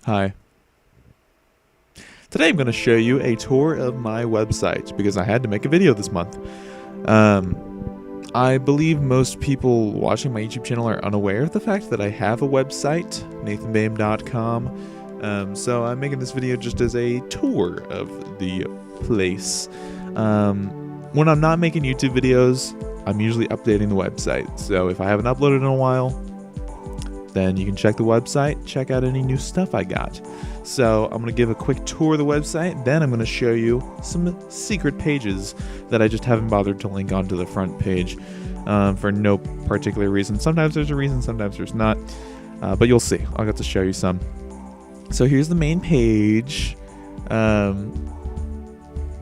Hi. Today I'm going to show you a tour of my website because I had to make a video this month. I believe most people watching my YouTube channel are unaware of the fact that I have a website, nathanbame.com. So I'm making this video just as a tour of the place. When I'm not making YouTube videos, I'm usually updating the website. So if I haven't uploaded in a while, then you can check the website, check out any new stuff I got. So I'm going to give a quick tour of the website, then I'm going to show you some secret pages that I just haven't bothered to link onto the front page for no particular reason. Sometimes there's a reason, sometimes there's not, but you'll see. I'll get to show you some. So here's the main page.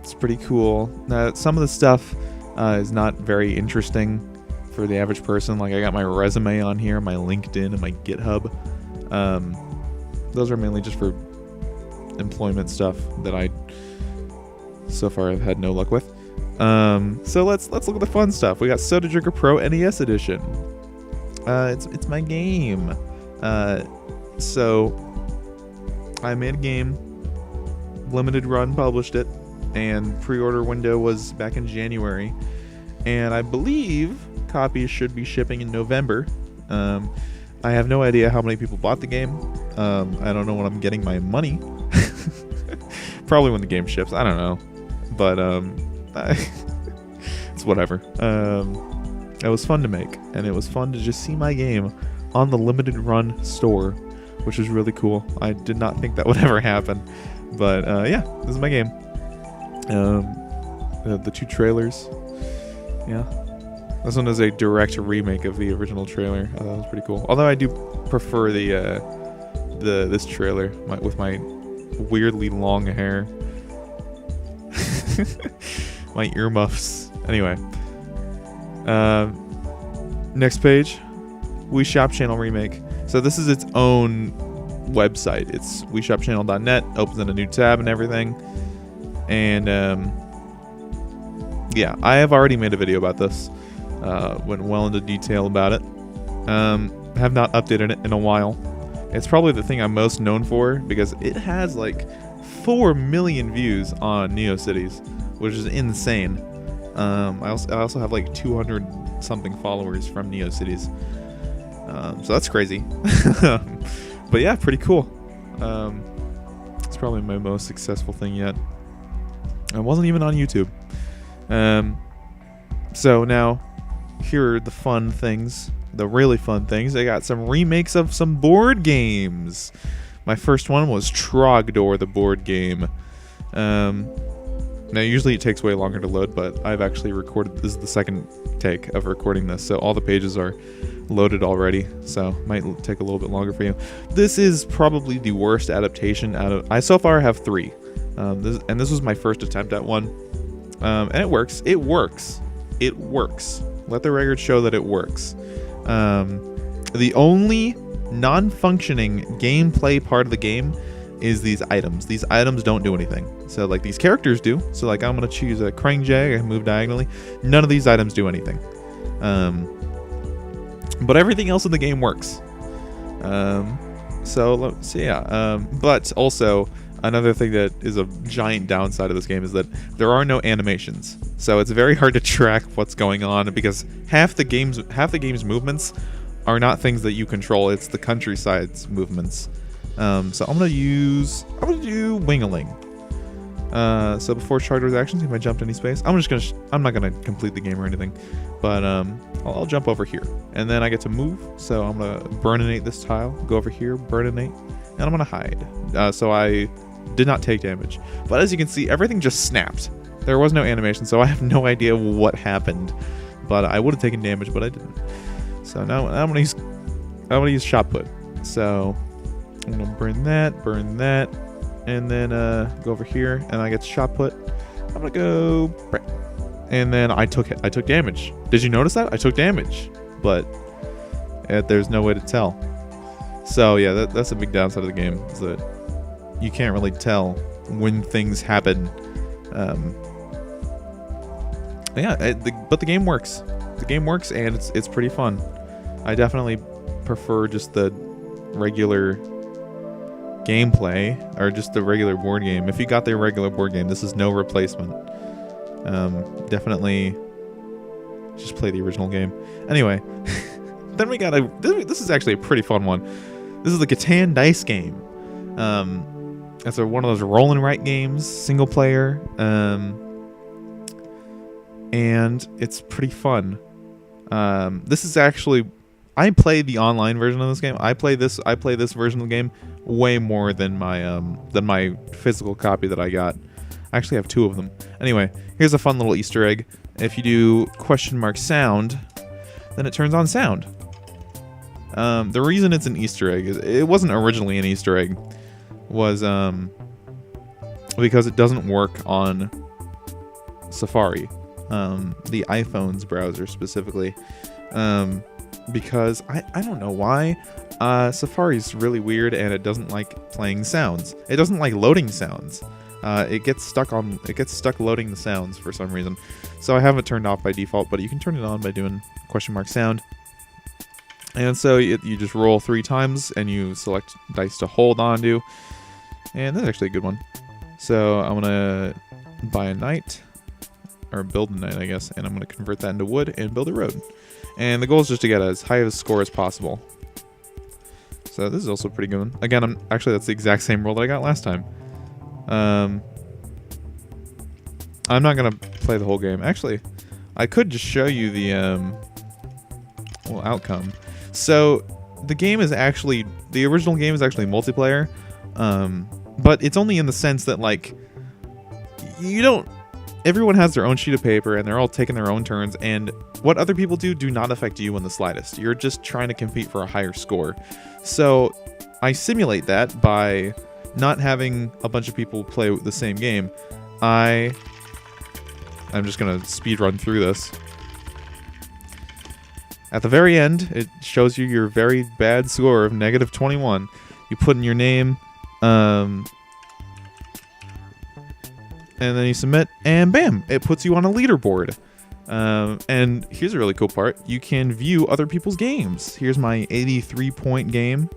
It's pretty cool. Some of the stuff is not very interesting for the average person. Like I got my resume on here, my LinkedIn, and my GitHub. Those are mainly just for employment stuff that I so far have had no luck with. So let's look at the fun stuff. We got Soda Drinker Pro NES Edition. It's my game. So I made a game, limited run, published it, and pre-order window was back in January, and I believe copies should be shipping in November. I have no idea how many people bought the game. I don't know when I'm getting my money. Probably when the game ships. I don't know, but it's whatever. It was fun to make, and it was fun to just see my game on the limited run store, which was really cool. I did not think that would ever happen, but yeah, this is my game. The two trailers, yeah. This one is a direct remake of the original trailer. That was pretty cool. Although I do prefer this trailer with my weirdly long hair, my earmuffs. Anyway, next page, Wii Shop Channel remake. So this is its own website. It's WiiShopChannel.net. Opens in a new tab and everything. And yeah, I have already made a video about this. Went well into detail about it. Have not updated it in a while. It's probably the thing I'm most known for because it has like 4 million views on NeoCities, which is insane. I also have like 200 something followers from NeoCities. So that's crazy. But yeah, pretty cool. It's probably my most successful thing yet. I wasn't even on YouTube. So now, here are the fun things, the really fun things. I got some remakes of some board games. My first one was Trogdor, the board game. Now, usually it takes way longer to load, but I've actually recorded, this is the second take of recording this, so all the pages are loaded already, so it might take a little bit longer for you. This is probably the worst adaptation out of, I so far have 3. This was my first attempt at one. And it works. It works. It works. Let the record show that it works. The only non-functioning gameplay part of the game is these items. These items don't do anything. So like these characters do. So like I'm going to choose a Krang-Jag. I can move diagonally. None of these items do anything. But everything else in the game works. So yeah. But also, another thing that is a giant downside of this game is that there are no animations. So it's very hard to track what's going on because half the game's movements are not things that you control. It's the countryside's movements. So I'm gonna do Wing-a-Ling. So before Charter's actions, if I jumped any space, I'm not gonna complete the game or anything, but I'll jump over here, and then I get to move. So I'm gonna burninate this tile, go over here, burninate, and I'm gonna hide. So I did not take damage, but as you can see, everything just snapped. There was no animation, so I have no idea what happened, but I would have taken damage, but I didn't. So now I'm gonna use shot put. So I'm gonna burn that, and then go over here, and I get shot put. I'm gonna go, and then I took damage. Did you notice that? I took damage, but there's no way to tell. So yeah, that's a big downside of the game, is that you can't really tell when things happen. Yeah, but the game works. The game works, and it's pretty fun. I definitely prefer just the regular gameplay, or just the regular board game, if you got the regular board game, this is no replacement. Definitely just play the original game. Anyway, then we got this is actually a pretty fun one. This is the Catan dice game. It's one of those roll and write games, single player, and it's pretty fun. This is actually, I play the online version of this game. I play this version of the game way more than my physical copy that I got. I actually have 2 of them. Anyway, here's a fun little Easter egg. If you do $sound, then it turns on sound. The reason it's an Easter egg is it wasn't originally an Easter egg, was because it doesn't work on Safari, the iPhone's browser specifically, because I don't know why. Safari's really weird, and it doesn't like playing sounds. It doesn't like loading sounds. It gets stuck loading the sounds for some reason. So I have it turned off by default, but you can turn it on by doing $sound. And so you just roll 3 times, and you select dice to hold onto. And that's actually a good one. So I'm gonna buy a knight, or build a knight, I guess, and I'm gonna convert that into wood and build a road. And the goal is just to get as high of a score as possible. So this is also a pretty good one. Again, actually that's the exact same roll that I got last time. I'm not gonna play the whole game. Actually, I could just show you the outcome. So the original game is actually multiplayer, but it's only in the sense that like everyone has their own sheet of paper and they're all taking their own turns, and what other people do not affect you in the slightest. You're just trying to compete for a higher score. So I simulate that by not having a bunch of people play the same game. I'm just gonna speed run through this. At the very end, it shows you your very bad score of -21. You put in your name, and then you submit, and bam, it puts you on a leaderboard. And here's a really cool part. You can view other people's games. Here's my 83-point game.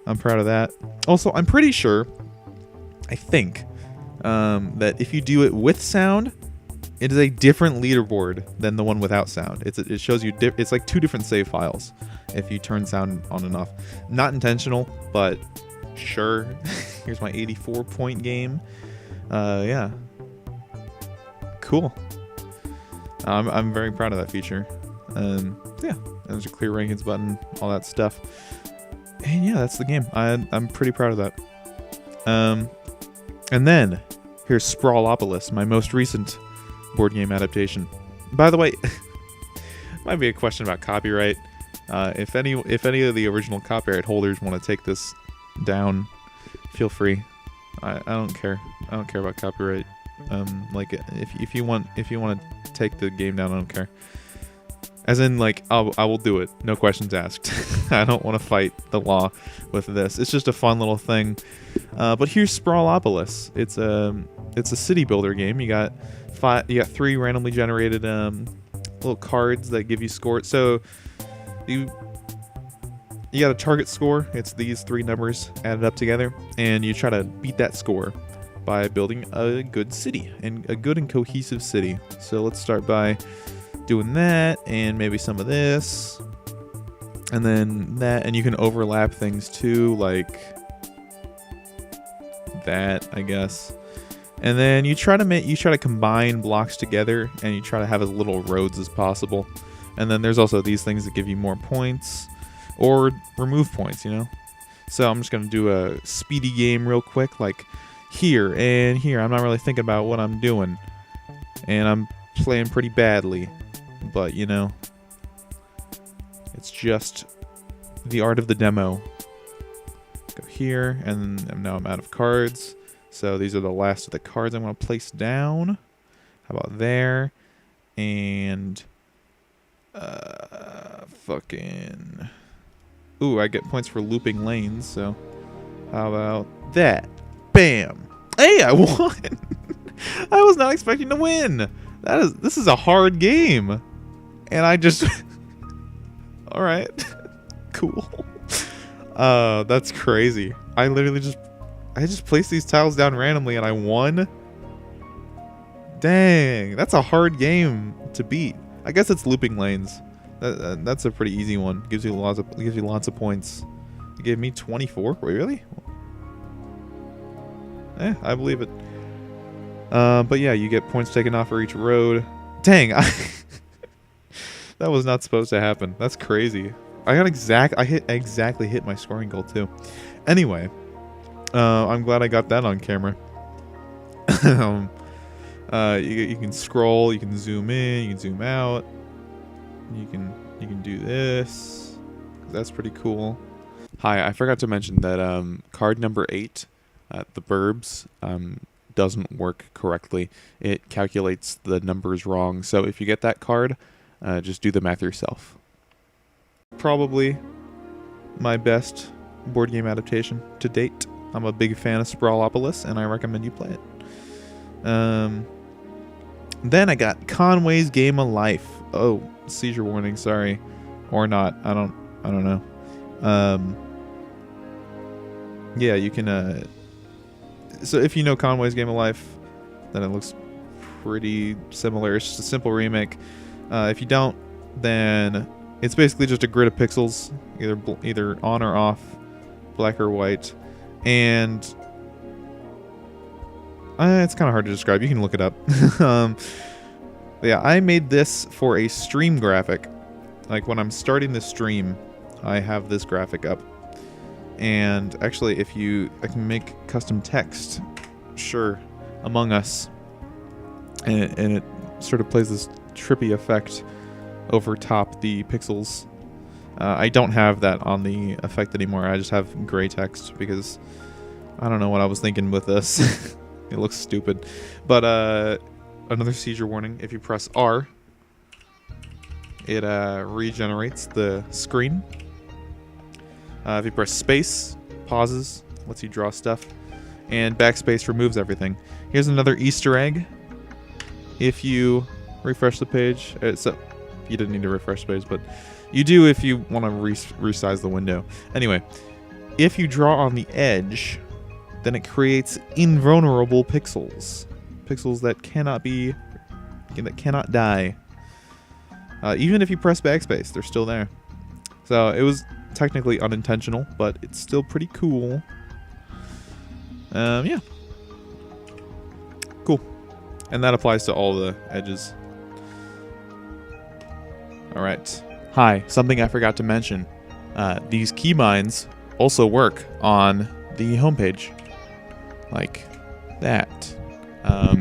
I'm proud of that. Also, I'm pretty sure, I think, that if you do it with sound, it is a different leaderboard than the one without sound. It shows you, it's like 2 different save files if you turn sound on and off. Not intentional, but sure. Here's my 84-point game. Yeah. Cool. I'm very proud of that feature. Yeah, there's a clear rankings button, all that stuff. And yeah, that's the game. I'm pretty proud of that. And then here's Sprawlopolis, my most recent board game adaptation. By the way, might be a question about copyright. If any of the original copyright holders want to take this down, feel free. I don't care. I don't care about copyright. Like if you want to take the game down, I don't care. As in, like, I will do it. No questions asked. I don't want to fight the law with this. It's just a fun little thing. But here's Sprawlopolis. It's a city builder game. You got 3 randomly generated little cards that give you scores. So you got a target score. It's these 3 numbers added up together, and you try to beat that score by building a good city, and a good and cohesive city. So let's start by doing that, and maybe some of this, and then that, and you can overlap things too, like that, I guess. And then you try to combine blocks together, and you try to have as little roads as possible. And then there's also these things that give you more points or remove points, you know. So I'm just gonna do a speedy game real quick, like here and here. I'm not really thinking about what I'm doing, and I'm playing pretty badly, but you know, it's just the art of the demo. Go here, and now I'm out of cards, so these are the last of the cards I'm going to place down. How about there? And fucking ooh, I get points for looping lanes, so how about that? Bam! Hey, I won! I was not expecting to win. This is a hard game, and I just all right, cool. That's crazy. I literally just placed these tiles down randomly and I won. Dang, that's a hard game to beat. I guess it's looping lanes. That's a pretty easy one. Gives you lots of points. It gave me 24. Wait, really? I believe it. But yeah, you get points taken off for each road. Dang, that was not supposed to happen. That's crazy. I exactly hit my scoring goal too. Anyway, I'm glad I got that on camera. You can scroll, you can zoom in, you can zoom out. You can do this. That's pretty cool. Hi, I forgot to mention that card number 8, the Burbs, doesn't work correctly. It calculates the numbers wrong. So if you get that card, just do the math yourself. Probably my best board game adaptation to date. I'm a big fan of Sprawlopolis, and I recommend you play it. Then I got Conway's Game of Life. Oh, seizure warning, sorry. Or not. I don't know. Yeah, you can so if you know Conway's Game of Life, then it looks pretty similar. It's just a simple remake. If you don't, then it's basically just a grid of pixels, either on or off, black or white, and it's kind of hard to describe. You can look it up. Yeah, I made this for a stream graphic. Like when I'm starting the stream, I have this graphic up. And actually, I can make custom text. Sure, Among Us, and it sort of plays this trippy effect over top the pixels. I don't have that on the effect anymore. I just have gray text because I don't know what I was thinking with this. It looks stupid. But another seizure warning. If you press R, it regenerates the screen. If you press space, pauses, lets you draw stuff. And backspace removes everything. Here's another Easter egg. If you refresh the page, so you didn't need to refresh the page, but you do if you want to resize the window. Anyway, if you draw on the edge, then it creates invulnerable pixels. Pixels that cannot die. Even if you press backspace, they're still there. So it was technically unintentional, but it's still pretty cool. Yeah. Cool. And that applies to all the edges. Alright. Hi, something I forgot to mention. These keybinds also work on the homepage. Like that.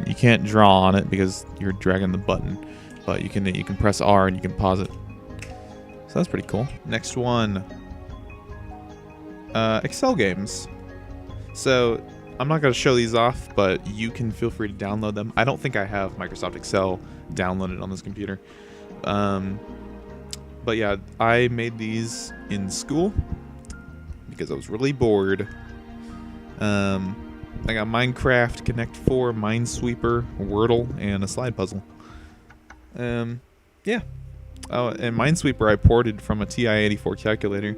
You can't draw on it because you're dragging the button, but you can press R and you can pause it. So that's pretty cool. Next one. Excel games. So I'm not going to show these off, but you can feel free to download them. I don't think I have Microsoft Excel downloaded on this computer. But yeah, I made these in school because I was really bored. I got Minecraft, Connect 4, Minesweeper, Wordle, and a slide puzzle. Yeah. Oh, and Minesweeper I ported from a TI-84 calculator.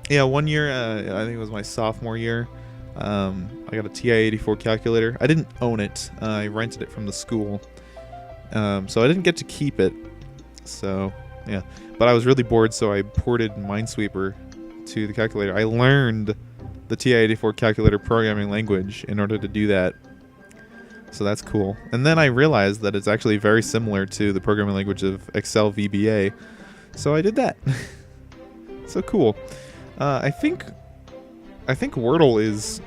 Yeah, one year, I think it was my sophomore year, I got a TI-84 calculator. I didn't own it. I rented it from the school. So I didn't get to keep it. So, yeah. But I was really bored, so I ported Minesweeper to the calculator. I learned the TI-84 calculator programming language in order to do that. So that's cool. And then I realized that it's actually very similar to the programming language of Excel VBA. So I did that. So cool. I think Wordle is...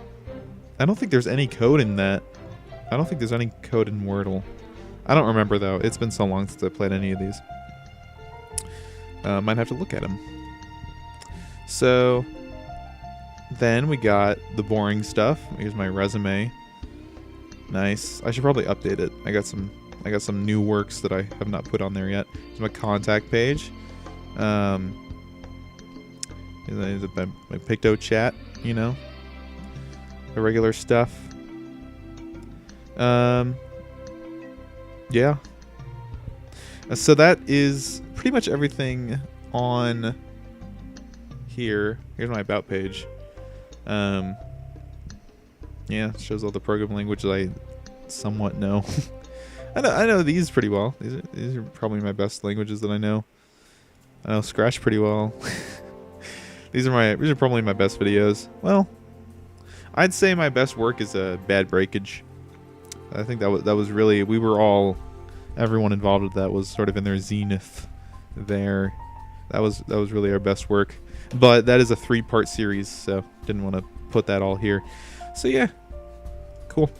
I don't think there's any code in that. I don't think there's any code in Wordle. I don't remember, though. It's been so long since I played any of these. Might have to look at them. So... then we got the boring stuff. Here's my resume. Nice. I should probably update it. I got some new works that I have not put on there yet. Here's my contact page. Here's my Picto chat, you know. The regular stuff. Yeah. So that is pretty much everything on here. Here's my about page. Yeah, shows all the programming languages I somewhat know. I know these pretty well. These are probably my best languages that I know. I know Scratch pretty well. These are probably my best videos. Well, I'd say my best work is Bad Breakage. I think that was really, everyone involved with that was sort of in their zenith there. That was really our best work. But that is a 3-part series, so didn't want to put that all here. So yeah, cool.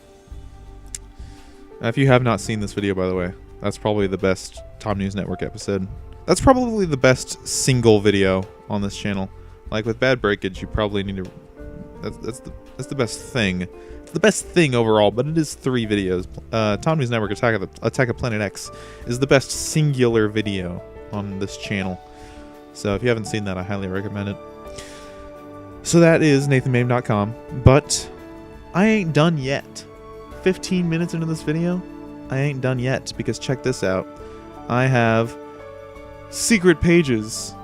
If you have not seen this video, by the way, that's probably the best Tom News Network episode. That's probably the best single video on this channel. Like with Bad Breakage, you probably need to. That's the best thing. It's the best thing overall, but it is 3 videos. Tom News Network Attack of Planet X is the best singular video on this channel. So if you haven't seen that, I highly recommend it. So that is NathanMame.com, but I ain't done yet. 15 minutes into this video, I ain't done yet, because check this out. I have secret pages.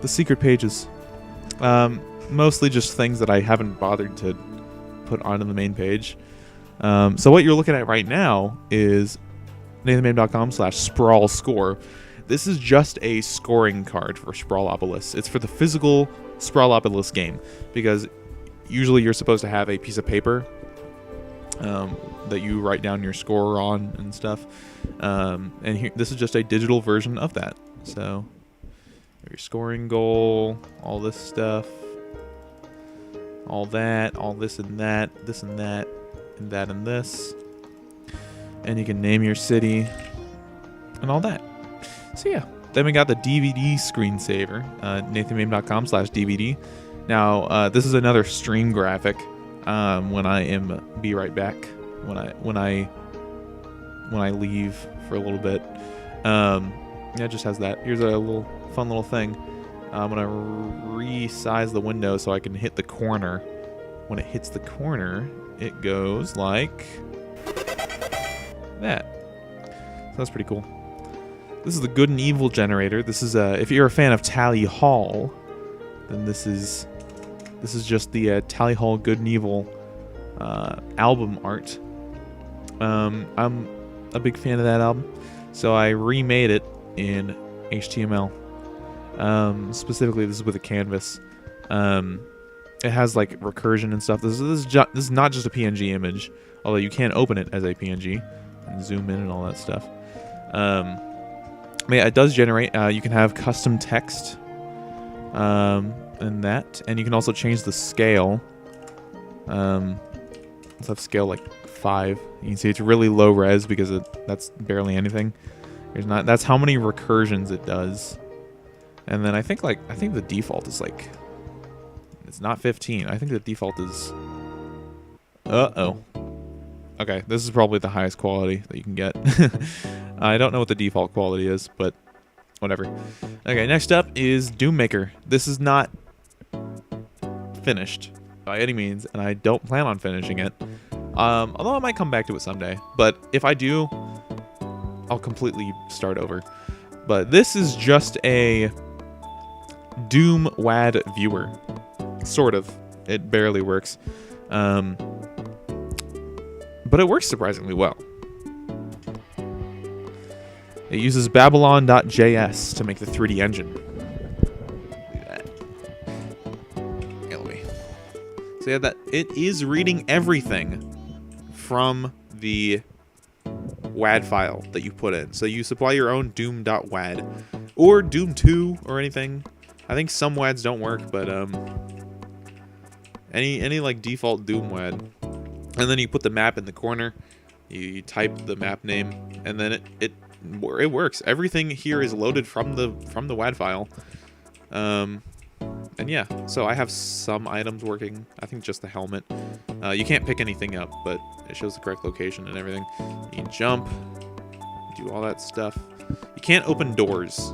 The secret pages. Mostly just things that I haven't bothered to put onto the main page. So what you're looking at right now is NathanMame.com/Sprawl Score. This is just a scoring card for Sprawlopolis. It's for the physical Sprawlopolis game, because usually you're supposed to have a piece of paper that you write down your score on and stuff. And here, this is just a digital version of that. So your scoring goal, all this stuff, all that, all this and that, and that and this. And you can name your city and all that. So yeah, then we got the DVD screensaver, NathanMame.com/DVD. Now this is another stream graphic. When I am be right back, when I leave for a little bit. Yeah, it just has that. Here's a little fun little thing. I'm gonna resize the window so I can hit the corner. When it hits the corner, it goes like that. So that's pretty cool. This is the Good and Evil generator. This is if you're a fan of Tally Hall, then this is just the Tally Hall Good and Evil album art. I'm a big fan of that album, so I remade it in HTML. Specifically, this is with a canvas. It has like recursion and stuff. This is not just a PNG image, although you can open it as a PNG and zoom in and all that stuff. Yeah, it does generate. You can have custom text. And that, and you can also change the scale. Let's have scale like 5. You can see it's really low res because that's barely anything. That's how many recursions it does. And then I think the default is like, it's not 15. I think the default is okay, this is probably the highest quality that you can get. I don't know what the default quality is, but whatever. Okay, next up is Doom Maker. This is not finished by any means, and I don't plan on finishing it. Although I might come back to it someday. But if I do, I'll completely start over. But this is just a Doom WAD viewer. Sort of. It barely works. But it works surprisingly well. It uses Babylon.js to make the 3D engine. Look at that. So yeah, that it is reading everything from the WAD file that you put in. So you supply your own Doom.wad or Doom 2 or anything. I think some WADs don't work, but any like default Doom WAD. And then you put the map in the corner. You type the map name, and then it works. Everything here is loaded from the WAD file. And yeah, so I have some items working. I think just the helmet. You can't pick anything up, but it shows the correct location and everything. You can jump, do all that stuff. You can't open doors.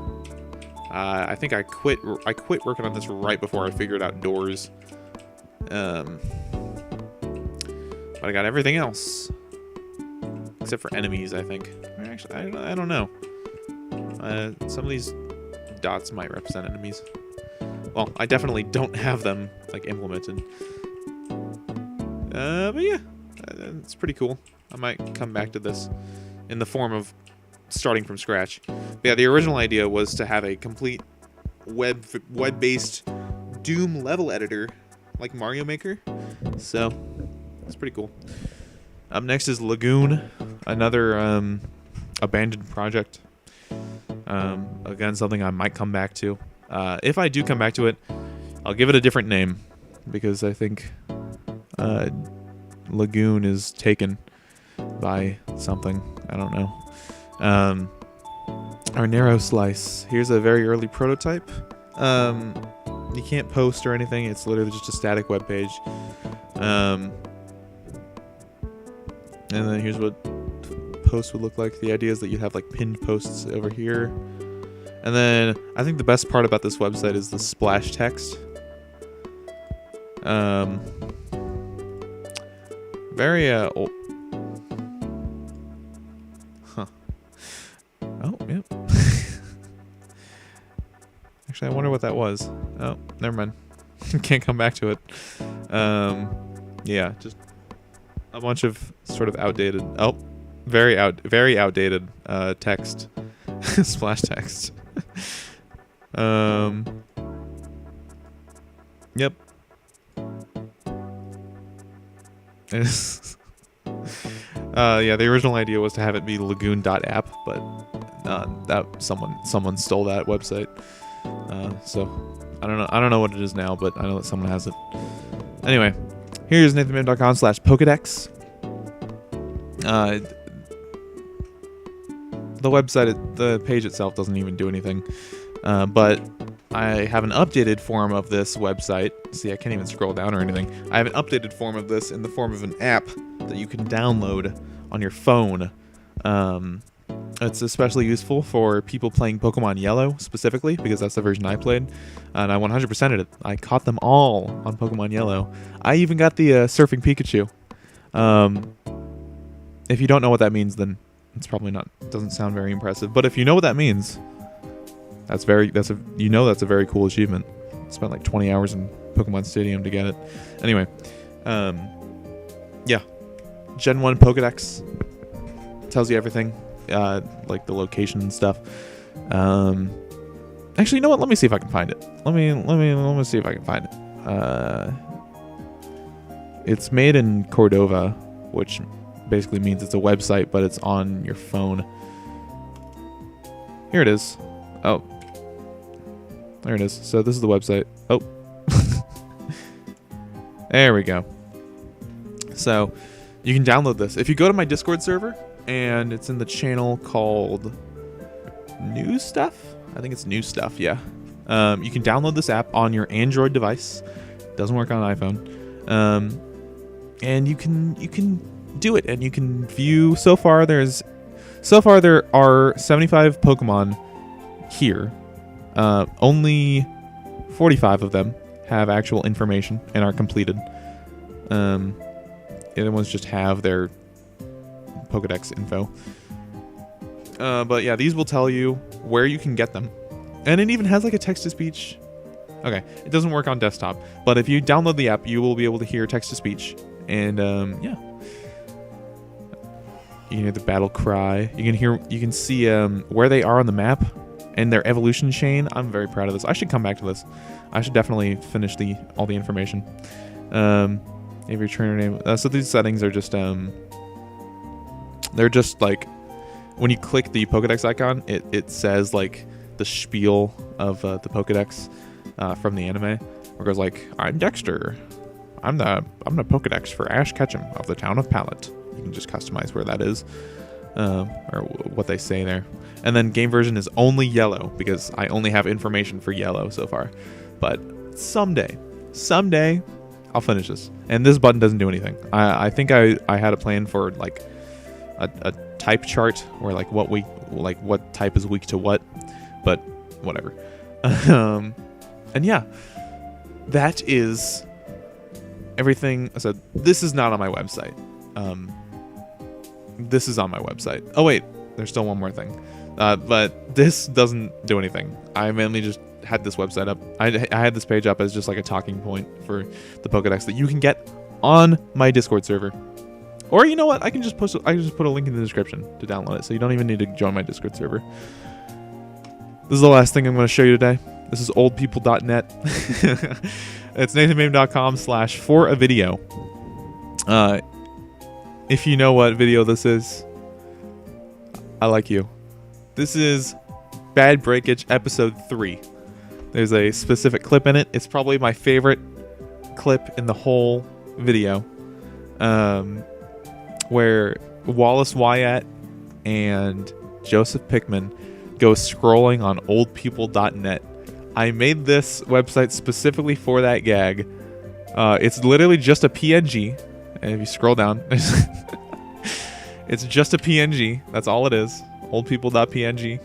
I think I quit working on this right before I figured out doors. But I got everything else. Except for enemies, I think. Actually, I don't know. Some of these dots might represent enemies. well, I definitely don't have them like implemented. But yeah, it's pretty cool. I might come back to this in the form of starting from scratch. But yeah, the original idea was to have a complete web-based Doom level editor like Mario Maker. So it's pretty cool. Up next is Lagoon, another abandoned project. Again, something I might come back to. If I do come back to it, I'll give it a different name because I think Lagoon is taken by something. I don't know. Our Narrow Slice. Here's a very early prototype. You can't post or anything. It's literally just a static web page. And then here's what posts would look like. The idea is that you have like pinned posts over here. And then I think the best part about this website is the splash text. Very old. Huh. Oh, yep. Actually, I wonder what that was. Oh, never mind. Can't come back to it. Yeah, just a bunch of sort of outdated. Oh, very outdated text, splash text. Yep. Yeah, the original idea was to have it be lagoon.app, but that someone stole that website. So I don't know what it is now, but I know that someone has it. Anyway, here's nathanman.com/Pokedex. The website, the page itself doesn't even do anything, but I have an updated form of this website. See, I can't even scroll down or anything. I have an updated form of this in the form of an app that you can download on your phone. It's especially useful for people playing Pokemon Yellow specifically, because that's the version I played, and I 100%ed it. I caught them all on Pokemon Yellow. I even got the Surfing Pikachu. If you don't know what that means, then it's probably doesn't sound very impressive. But if you know what that means, that's a very cool achievement. Spent like 20 hours in Pokemon Stadium to get it. Anyway, yeah, Gen 1 Pokedex tells you everything, like the location and stuff. Actually, you know what? Let me see if I can find it. Let me see if I can find it. It's made in Cordova, which basically means it's a website, but it's on your phone. Here it is. Oh, there it is. So this is the website. Oh, there we go. So you can download this. If you go to my Discord server, and it's in the channel called New Stuff. I think it's New Stuff, yeah. You can download this app on your Android device. Doesn't work on iPhone. And you can do it, and you can view. So far there are 75 Pokemon here. Only 45 of them have actual information and are completed. The other ones just have their Pokedex info. But yeah, these will tell you where you can get them. And it even has like a text-to-speech. Okay, it doesn't work on desktop, but if you download the app, you will be able to hear text-to-speech. And yeah. You can hear the battle cry. You can see where they are on the map and their evolution chain. I'm very proud of this. I should come back to this. I should definitely finish all the information. If your trainer name. So these settings are just they're just like when you click the Pokedex icon, it says like the spiel of the Pokedex from the anime, where it goes like, "I'm Dexter. I'm the Pokedex for Ash Ketchum of the town of Pallet." You can just customize where that is, or what they say there. And then game version is only Yellow, because I only have information for Yellow so far. But someday, I'll finish this. And this button doesn't do anything. I think I had a plan for like a type chart, where like what type is weak to what, but whatever. And yeah, that is everything. So this is not on my website. This is on my website. Oh wait, there's still one more thing. But this doesn't do anything. I mainly just had this website up. I had this page up as just like a talking point for the Pokedex that you can get on my Discord server. Or you know what? I can just put a link in the description to download it, so you don't even need to join my Discord server. This is the last thing I'm going to show you today. This is oldpeople.net. It's nathanmame.com/for-a-video. If you know what video this is, I like you. This is Bad Breakage episode 3. There's a specific clip in it. It's probably my favorite clip in the whole video, where Wallace Wyatt and Joseph Pickman go scrolling on oldpeople.net. I made this website specifically for that gag. It's literally just a PNG. And if you scroll down, it's just a PNG. That's all it is. Oldpeople.png.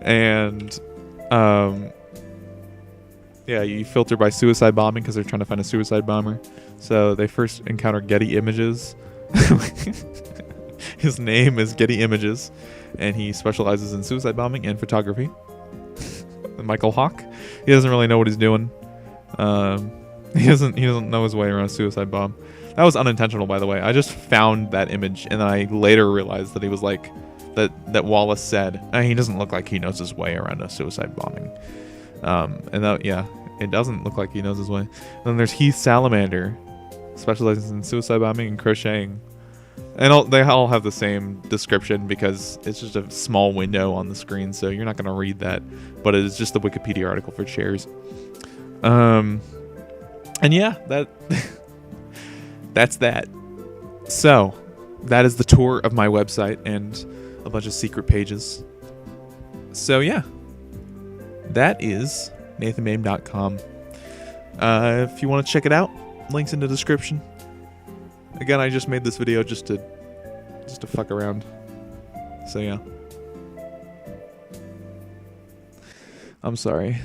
And yeah, you filter by suicide bombing because they're trying to find a suicide bomber. So they first encounter Getty Images. His name is Getty Images, and he specializes in suicide bombing and photography. Michael Hawk. He doesn't really know what he's doing. He doesn't know his way around a suicide bomb. That was unintentional, by the way. I just found that image, and then I later realized that he was like that Wallace said he doesn't look like he knows his way around a suicide bombing. And that, yeah, it doesn't look like he knows his way. And then there's Heath Salamander, specializes in suicide bombing and crocheting. And they all have the same description because it's just a small window on the screen, so you're not going to read that. But it is just the Wikipedia article for chairs. And yeah, that's that. So, that is the tour of my website and a bunch of secret pages. So yeah, that is nathanmame.com. If you want to check it out, links in the description. Again, I just made this video just to fuck around. So yeah. I'm sorry.